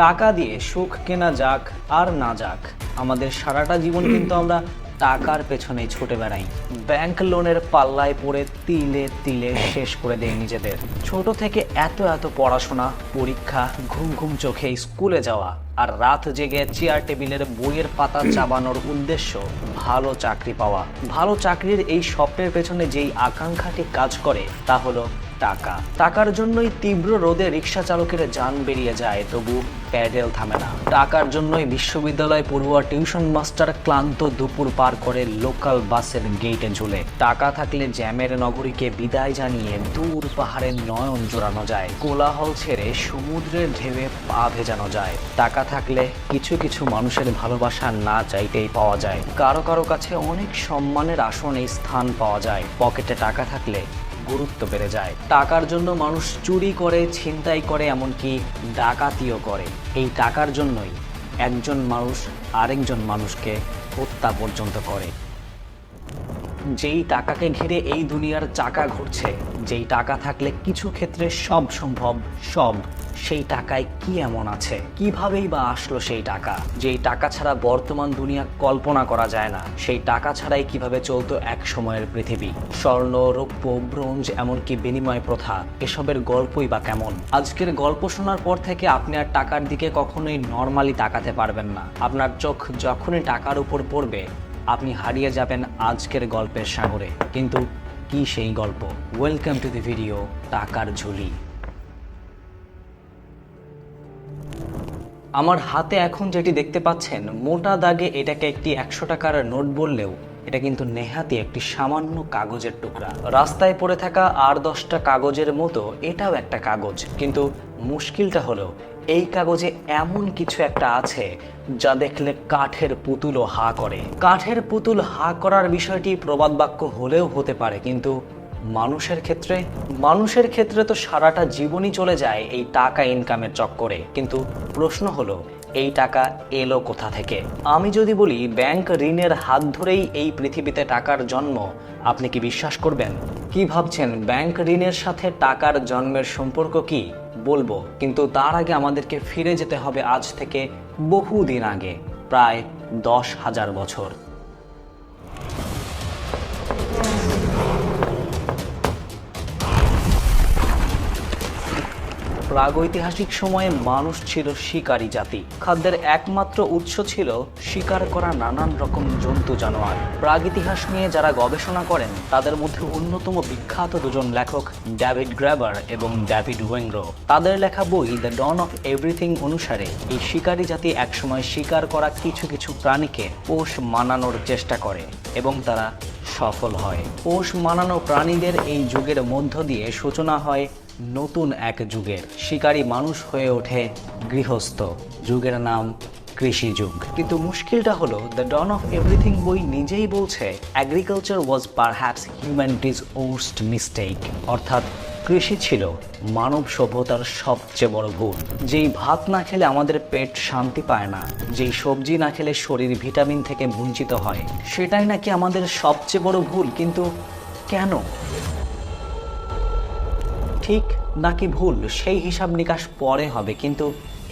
টাকা দিয়ে সুখ কেনা যাক আর না যাক, আমাদের সারাটা জীবন কিন্তু আমরা টাকার পেছনেই ছুটে বেড়াই। ব্যাংক লোনের পাল্লায় পড়ে তিলে তিলে শেষ করে দেয় নিজেদের। ছোট থেকে এত এত পড়াশোনা, পরীক্ষা, ঘুম ঘুম চোখে স্কুলে যাওয়া, আর রাত জেগে চেয়ার টেবিলের বইয়ের পাতা চাবানোর উদ্দেশ্য ভালো চাকরি পাওয়া। ভালো চাকরির এই স্বপ্নের পেছনে যেই আকাঙ্ক্ষাটি কাজ করে তা হলো টাকা। টাকার জন্যই তীব্র রোদে রিক্সা চালকের যান বেরিয়ে যায়, তবু প্যাডেল থামে না। টাকার জন্যই বিশ্ববিদ্যালয় পড়ুয়া টিউশন মাস্টার ক্লান্ত দুপুর পার করে লোকাল বাসের গেটে ঝুলে। টাকা থাকলে জ্যামের নগরীকে বিদায় জানিয়ে দূর পাহাড়ের নয়ন জোড়ানো যায়, কোলাহল ছেড়ে সমুদ্রের ঢেউয়ে পা ভেজানো যায়। টাকা থাকলে কিছু কিছু মানুষের ভালোবাসা না চাইতেই পাওয়া যায়। কারো কারো কাছে অনেক সম্মানের আসনে স্থান পাওয়া যায়। পকেটে টাকা থাকলে গুরুত্ব বেড়ে যায়। টাকার জন্য মানুষ চুরি করে, ছিনতাই করে, এমনকি ডাকাতিও করে। এই টাকার জন্যই একজন মানুষ আরেকজন মানুষকে হত্যা পর্যন্ত করে। যেই টাকাকে ঘিরে এই দুনিয়ার চাকা ঘুরছে, যেই টাকা থাকলে কিছু ক্ষেত্রে সব সম্ভব, সেই টাকায় কি এমন আছে? কিভাবেই বা আসলো সেই টাকা? যেই টাকা ছাড়া বর্তমান দুনিয়া কল্পনা করা যায় না, সেই টাকা ছাড়াই কিভাবে চলতো এক সময়ের পৃথিবী? স্বর্ণ, রৌপ্য, ব্রোঞ্জ, এমনকি বিনিময় প্রথা, এসবের গল্পই বা কেমন? আজকের গল্প শোনার পর থেকে আপনি আর টাকার দিকে কখনোই নর্মালি তাকাতে পারবেন না। আপনার চোখ যখনই টাকার উপর পড়বে, আপনি হারিয়ে যাবেন আজকের গল্পের সাগরে। কিন্তু কি সেই গল্প? ওয়েলকাম টু দি ভিডিও টাকার ঝুলি। আমার হাতে এখন যেটি দেখতে পাচ্ছেন, মোটা দাগে এটাকে একটি 100 টাকার নোট বললেও এটা কিন্তু নেহাতি একটি সামান্য কাগজের টুকরা। রাস্তায় পড়ে থাকা আর 10টা কাগজের মতো এটাও একটা কাগজ। কিন্তু মুশকিলটা হলো, এই কাগজে এমন কিছু একটা আছে যা দেখলে কাঠের পুতুলও হা করে। কাঠের পুতুল হা করার বিষয়টি প্রবাদ বাক্য হলেও হতে পারে, কিন্তু মানুষের ক্ষেত্রে তো সারাটা জীবনই চলে যায় এই টাকা ইনকামের চক্করে। কিন্তু প্রশ্ন হলো, এই টাকা এলো কোথা থেকে? আমি যদি বলি ব্যাংক ঋণের হাত ধরেই এই পৃথিবীতে টাকার জন্ম, আপনি কি বিশ্বাস করবেন? কি ভাবছেন, ব্যাংক ঋণের সাথে টাকার জন্মের সম্পর্ক কি? বলবো, কিন্তু তার আগে আমাদেরকে ফিরে যেতে হবে আজ থেকে বহুদিন আগে, প্রায় 10,000 বছর। প্রাগৈতিহাসিক সময়ে মানুষ ছিল শিকারী জাতি। খাদ্যের একমাত্র উৎস ছিল শিকার করা নানান রকম জন্তু জানোয়ার। প্রাগইতিহাস নিয়ে যারা গবেষণা করেন তাদের মধ্যে অন্যতম বিখ্যাত দুজন লেখক ডেভিড গ্র্যাবার এবং ডেভিড ওয়েংরো। তাদের লেখা বই দ্য ডন অফ এভরিথিং অনুসারে এই শিকারী জাতি একসময় শিকার করা কিছু কিছু প্রাণীকে পোষ মানানোর চেষ্টা করে এবং তারা সফল হয়। পোষ মানানো প্রাণীদের এই যুগের মধ্য দিয়ে সূচনা হয় নতুন এক যুগের। শিকারী মানুষ হয়ে ওঠে গৃহস্থ। যুগের নাম কৃষি যুগ। কিন্তু মুশকিলটা হলো, দ্য ডন অফ এভরিথিং বই নিজেই বলছে এগ্রিকালচার ওয়াজ পারহ্যাপস হিউম্যানিটিজ ওর্স্ট মিস্টেক, অর্থাৎ কৃষি ছিল মানব সভ্যতার সবচেয়ে বড় ভুল। যেই ভাত না খেলে আমাদের পেট শান্তি পায় না, যেই সবজি না খেলে শরীর ভিটামিন থেকে বঞ্চিত হয়, সেটাই নাকি আমাদের সবচেয়ে বড় ভুল। কিন্তু কেন? ঠিক নাকি ভুল সেই হিসাব নিকাশ পরে হবে, কিন্তু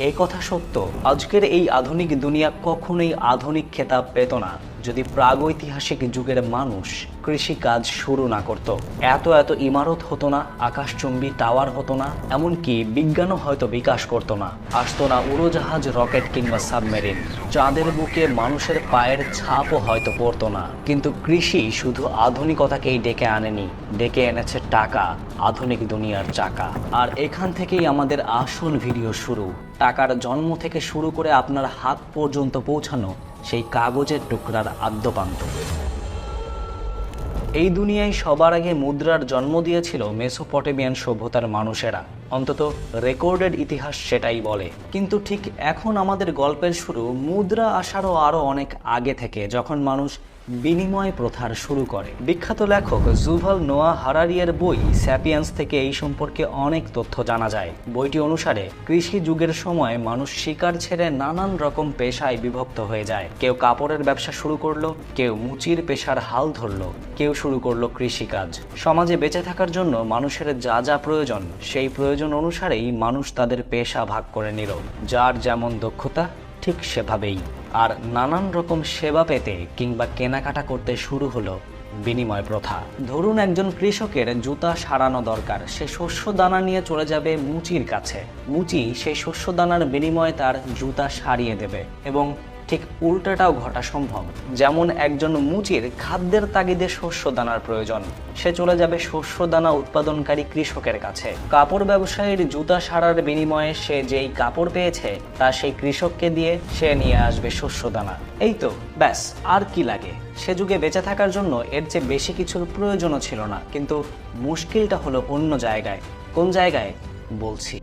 এই কথা সত্য, আজকের এই আধুনিক দুনিয়া কখনোই আধুনিক খেতাব পেত না যদি প্রাগৈতিহাসিক যুগের মানুষ কৃষিকাজ শুরু না করত। এত এত ইমারত হতো না, আকাশচুম্বী টাওয়ার হতো না, এমনকি বিজ্ঞানও হয়তো বিকাশ করতো না। আসতো না উড়োজাহাজ, রকেট কিংবা সাবমেরিন। চাঁদের বুকে মানুষের পায়ের ছাপও হয়তো পড়তো না। কিন্তু কৃষি শুধু আধুনিকতাকেই ডেকে আনেনি, ডেকে এনেছে টাকা, আধুনিক দুনিয়ার চাকা। আর এখান থেকেই আমাদের আসল ভিডিও শুরু। টাকার জন্ম থেকে শুরু করে আপনার হাত পর্যন্ত পৌঁছানো সেই কাগজের টুকরার আদ্যপান্ত। এই দুনিয়ায় সবার আগে মুদ্রার জন্ম দিয়েছিল মেসোপটেমিয়ান সভ্যতার মানুষেরা, অন্তত রেকর্ডেড ইতিহাস সেটাই বলে। কিন্তু ঠিক এখন আমাদের গল্পের শুরু মুদ্রা আসারও আরও অনেক আগে থেকে, যখন মানুষ বিনিময় প্রথার শুরু করে। বিখ্যাত লেখক যুভাল নোয়া হারারির বই স্যাপিয়েন্স থেকে এই সম্পর্কে অনেক তথ্য জানা যায়। বইটি অনুসারে কৃষি যুগের সময় মানুষ শিকার ছেড়ে নানান রকম পেশায় বিভক্ত হয়ে যায়। কেউ কাপড়ের ব্যবসা শুরু করলো, কেউ মুচির পেশার হাল ধরলো, কেউ শুরু করলো কৃষিকাজ। সমাজে বেঁচে থাকার জন্য মানুষের যা যা প্রয়োজন, সেই প্রয়োজন অনুসারেই মানুষ তাদের পেশা ভাগ করে নিল। যার যেমন দক্ষতা ঠিক সেভাবেই। আর নানান রকম সেবা পেতে কিংবা কেনাকাটা করতে শুরু হলো বিনিময় প্রথা। ধরুন একজন কৃষকের জুতা সারানো দরকার, সে শস্য দানা নিয়ে চলে যাবে মুচির কাছে। মুচি সেই শস্য দানার বিনিময়ে তার জুতা সারিয়ে দেবে। এবং ঠিক উল্টাটাও ঘটা সম্ভব। যেমন একজন মুচির খাদ্যের তাগিদে শস্য দানার প্রয়োজন, সে চলে যাবে শস্য দানা উৎপাদনকারী কৃষকের কাছে। কাপড় ব্যবসায়ীর জুতা সারার বিনিময়ে সে যেই কাপড় পেয়েছে তা সেই কৃষককে দিয়ে সে নিয়ে আসবে শস্য দানা। এই তো ব্যাস, আর কি লাগে। সে যুগে বেঁচে থাকার জন্য এর চেয়ে বেশি কিছুর প্রয়োজনও ছিল না। কিন্তু মুশকিলটা হলো অন্য জায়গায়। কোন জায়গায় বলছি।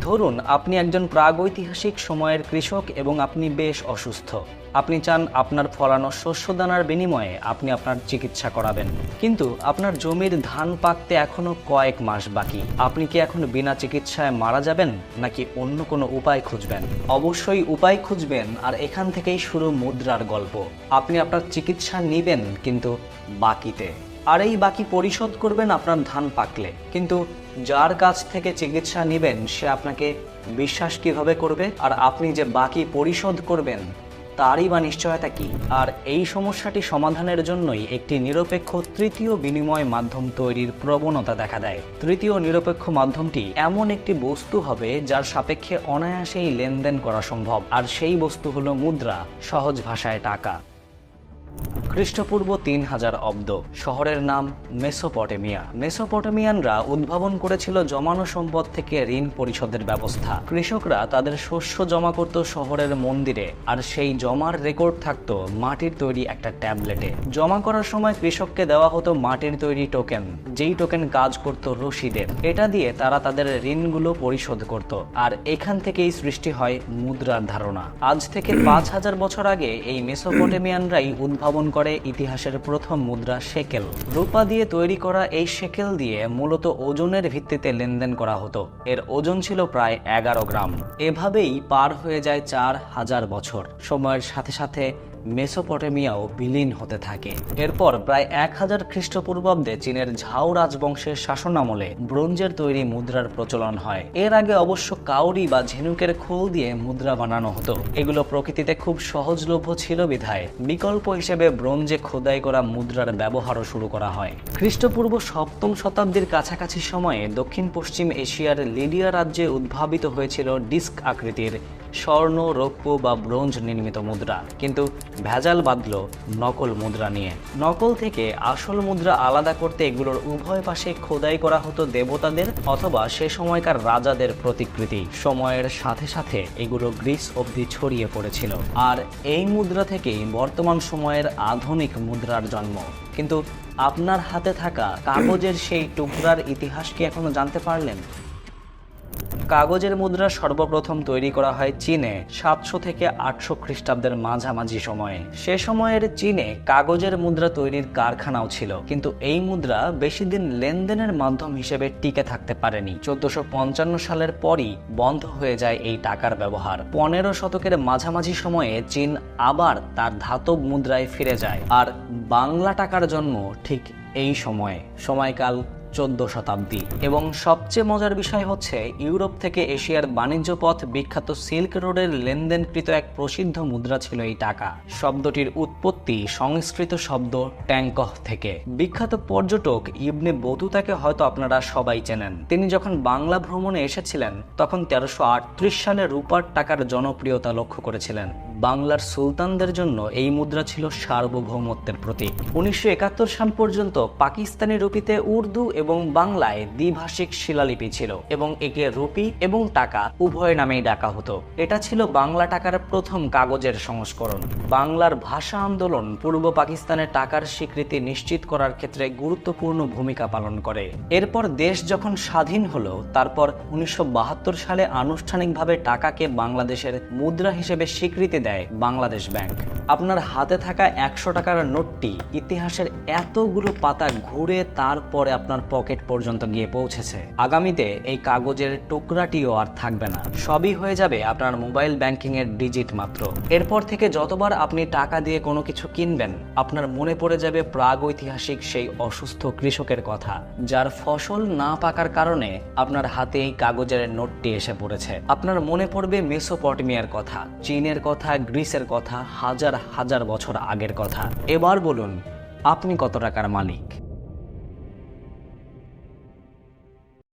ধরুন আপনি একজন প্রাগৈতিহাসিক সময়ের কৃষক এবং আপনি বেশ অসুস্থ। আপনি চান আপনার ফলানো শস্যদানার বিনিময়ে আপনি আপনার চিকিৎসা করাবেন, কিন্তু আপনার জমির ধান পাকতে এখনো কয়েক মাস বাকি। আপনি কি এখন বিনা চিকিৎসায় মারা যাবেন, নাকি অন্য কোনো উপায় খুঁজবেন? অবশ্যই উপায় খুঁজবেন। আর এখান থেকেই শুরু মুদ্রার গল্প। আপনি আপনার চিকিৎসা নেবেন, কিন্তু বাকিতে। আর এই বাকি পরিশোধ করবেন আপনার ধান পাকলে। কিন্তু যার কাছ থেকে চিকিৎসা নেবেন সে আপনাকে বিশ্বাস কিভাবে করবে? আর আপনি যে বাকি পরিশোধ করবেন তারই বা নিশ্চয়তা কি? আর এই সমস্যাটি সমাধানের জন্যই একটি নিরপেক্ষ তৃতীয় বিনিময় মাধ্যম তৈরির প্রবণতা দেখা দেয়। তৃতীয় নিরপেক্ষ মাধ্যমটি এমন একটি বস্তু হবে যার সাপেক্ষে অনায়াসেই লেনদেন করা সম্ভব। আর সেই বস্তু হলো মুদ্রা, সহজ ভাষায় টাকা। খ্রিস্টপূর্ব 3000 অব্দ। শহরের নাম মেসোপটেমিয়া। মেসোপটেমিয়ানরা উদ্ভাবন করেছিল জমানো সম্পদ থেকে ঋণ পরিশোধের ব্যবস্থা। কৃষকরা তাদের শস্য জমা করত শহরের মন্দিরে, আর সেই জমার রেকর্ড থাকতো মাটির তৈরি একটা ট্যাবলেটে। জমা করার সময় কৃষককে দেওয়া হতো মাটির তৈরি টোকেন, যেই টোকেন কাজ করত রশিদের। এটা দিয়ে তারা তাদের ঋণগুলো পরিশোধ করত। আর এখান থেকেই সৃষ্টি হয় মুদ্রার ধারণা। আজ থেকে 5000 বছর আগে এই মেসোপটেমিয়ানরাই উদ্ভাবন করে ইতিহাসের প্রথম মুদ্রা শেকেল। রূপা দিয়ে তৈরি করা এই শেকেল দিয়ে মূলত ওজনের ভিত্তিতে লেনদেন করা হতো। এর ওজন ছিল প্রায় 11 গ্রাম। এভাবেই পার হয়ে যায় 4000 বছর। সময়ের সাথে সাথে মেসোপটেমিয়াও বিলীন হতে থাকে। এরপর প্রায় 1000 খ্রিস্টপূর্বাব্দে চীনের ঝাও রাজবংশের শাসনামলে ব্রোঞ্জের তৈরি মুদ্রার প্রচলন হয়। এর আগে অবশ্য কাউরি বা ঝিনুকের খোল দিয়ে মুদ্রা বানানো হতো। এগুলো প্রকৃতিতে খুব সহজলভ্য ছিল বিধায় বিকল্প হিসেবে ব্রোঞ্জে খোদাই করা মুদ্রার ব্যবহারও শুরু করা হয়। খ্রিস্টপূর্ব 7ম শতাব্দীর কাছাকাছি সময়ে দক্ষিণ পশ্চিম এশিয়ার লিডিয়া রাজ্যে উদ্ভাবিত হয়েছিল ডিস্ক আকৃতির স্বর্ণ, রৌপ্য বা ব্রোঞ্জ নির্মিত মুদ্রা। কিন্তু ভেজাল বাঁধল নকল মুদ্রা নিয়ে। নকল থেকে আসল মুদ্রা আলাদা করতে এগুলোর উভয় পাশে খোদাই করা হতো দেবতাদের অথবা সে সময়কার রাজাদের প্রতিকৃতি। সময়ের সাথে সাথে এগুলো গ্রিস অবধি ছড়িয়ে পড়েছিল। আর এই মুদ্রা থেকেই বর্তমান সময়ের আধুনিক মুদ্রার জন্ম। কিন্তু আপনার হাতে থাকা কাগজের সেই টুকরার ইতিহাস কি এখনো জানতে পারলেন? কাগজের মুদ্রা সর্বপ্রথম তৈরি করা হয় চীনে 700 থেকে 800 খ্রিস্টাব্দের মাঝামাঝি সময়ে। সে সময়ের চীনে কাগজের মুদ্রা তৈরির কারখানাও ছিল, কিন্তু এই মুদ্রা বেশি দিন লেনদেনের মাধ্যম হিসেবে টিকে থাকতে পারেনি। 1455 সালের পরই বন্ধ হয়ে যায় এই টাকার ব্যবহার। 15 শতকের মাঝামাঝি সময়ে চীন আবার তার ধাতব মুদ্রায় ফিরে যায়। আর বাংলা টাকার জন্ম ঠিক এই সময়কাল 14 শতাব্দী। এবং সবচেয়ে মজার বিষয় হচ্ছে ইউরোপ থেকে এশিয়ার বাণিজ্য পথ বিখ্যাত সিল্ক রোডের লেনদেনকৃত এক প্রসিদ্ধ মুদ্রা ছিল এই টাকা। শব্দটির উৎপত্তি সংস্কৃত শব্দ ট্যাঙ্কহ থেকে। বিখ্যাত পর্যটক ইবনে বতুতাকে হয়তো আপনারা সবাই চেনেন। তিনি যখন বাংলা ভ্রমণে এসেছিলেন তখন 1338 সালে রূপার টাকার জনপ্রিয়তা লক্ষ্য করেছিলেন। বাংলার সুলতানদের জন্য এই মুদ্রা ছিল সার্বভৌমত্বের প্রতীক। 1971 সাল পর্যন্ত পাকিস্তানি রুপিতে উর্দু এবং বাংলায় দ্বিভাষিক শিলালিপি ছিল এবং একে রুপি এবং টাকা উভয় নামেই ডাকা হতো। এটা ছিল বাংলা টাকার প্রথম কাগজের সংস্করণ। বাংলার ভাষা আন্দোলন পূর্ব পাকিস্তানের টাকার স্বীকৃতি নিশ্চিত করার ক্ষেত্রে গুরুত্বপূর্ণ ভূমিকা পালন করে। এরপর দেশ যখন স্বাধীন হলো, তারপর 1972 সালে আনুষ্ঠানিকভাবে টাকাকে বাংলাদেশের মুদ্রা হিসেবে স্বীকৃতি দেয় বাংলাদেশ ব্যাংক। আপনার হাতে থাকা 100 টাকার নোটটি ইতিহাসের এতগুলো পাতা ঘুরে তারপরে আপনার পকেট পর্যন্ত গিয়ে পৌঁছেছে। আগামীতে এই কাগজের টুকরাটিও আর থাকবে না, সবই হয়ে যাবে আপনার মোবাইল ব্যাংকিং এর ডিজিট মাত্র। এরপর থেকে যতবার আপনি টাকা দিয়ে কোনো কিছু কিনবেন, আপনার মনে পড়ে যাবে প্রাগৈতিহাসিক সেই অসুস্থ কৃষকের কথা, যার ফসল না পাকার কারণে আপনার হাতে এই কাগজের নোটটি এসে পড়েছে। আপনার মনে পড়বে মেসোপটেমিয়ার কথা, চীনের কথা, গ্রিসের কথা, হাজার হাজার বছর আগের কথা। এবার বলুন, আপনি কত টাকার মালিক?